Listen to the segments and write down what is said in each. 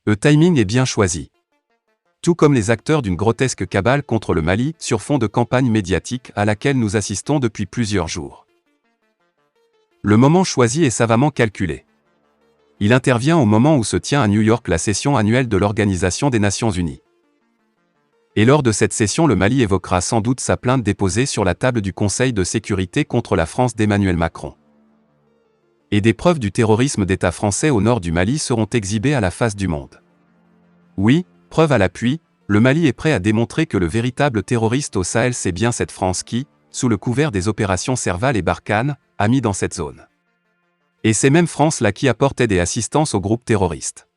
Le timing est bien choisi. Tout comme les acteurs d'une grotesque cabale contre le Mali sur fond de campagne médiatique à laquelle nous assistons depuis plusieurs jours. Le moment choisi est savamment calculé. Il intervient au moment où se tient à New York la session annuelle de l'Organisation des Nations Unies. Et lors de cette session, le Mali évoquera sans doute sa plainte déposée sur la table du Conseil de sécurité contre la France d'Emmanuel Macron. Et des preuves du terrorisme d'État français au nord du Mali seront exhibées à la face du monde. Oui, preuve à l'appui, le Mali est prêt à démontrer que le véritable terroriste au Sahel, c'est bien cette France qui, sous le couvert des opérations Serval et Barkhane, a mis dans cette zone. Et c'est même France-là qui apporte aide et assistance aux groupes terroristes.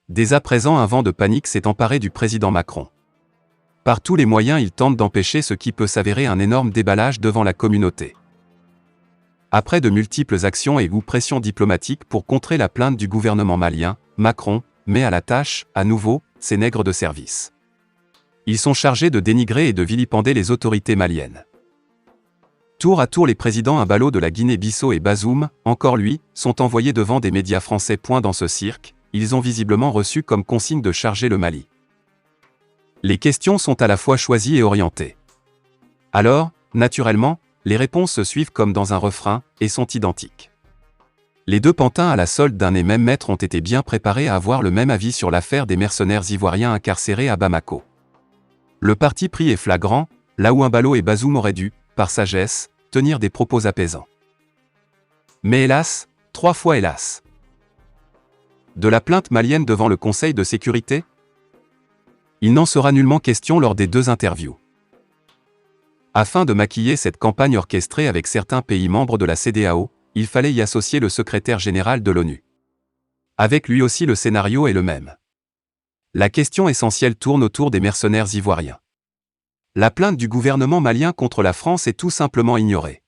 Dès à présent, un vent de panique s'est emparé du président Macron. Par tous les moyens, il tente d'empêcher ce qui peut s'avérer un énorme déballage devant la communauté. Après de multiples actions et ou pressions diplomatiques pour contrer la plainte du gouvernement malien, Macron met à la tâche, à nouveau, ses nègres de service. Ils sont chargés de dénigrer et de vilipender les autorités maliennes. Tour à tour, les présidents Imbalo de la Guinée-Bissau et Bazoum, encore lui, sont envoyés devant des médias français. Dans ce cirque, ils ont visiblement reçu comme consigne de charger le Mali. Les questions sont à la fois choisies et orientées. Alors, naturellement, les réponses se suivent comme dans un refrain, et sont identiques. Les deux pantins à la solde d'un et même maître ont été bien préparés à avoir le même avis sur l'affaire des mercenaires ivoiriens incarcérés à Bamako. Le parti pris est flagrant, là où Imbalo et Bazoum auraient dû, par sagesse, tenir des propos apaisants. Mais hélas, 3 fois hélas. De la plainte malienne devant le Conseil de sécurité? Il n'en sera nullement question lors des 2 interviews. Afin de maquiller cette campagne orchestrée avec certains pays membres de la CEDEAO, il fallait y associer le secrétaire général de l'ONU. Avec lui aussi, le scénario est le même. La question essentielle tourne autour des mercenaires ivoiriens. La plainte du gouvernement malien contre la France est tout simplement ignorée.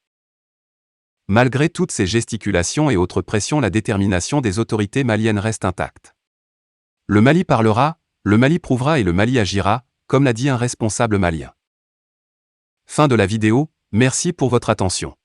Malgré toutes ces gesticulations et autres pressions, la détermination des autorités maliennes reste intacte. Le Mali parlera, le Mali prouvera et le Mali agira, comme l'a dit un responsable malien. Fin de la vidéo, merci pour votre attention.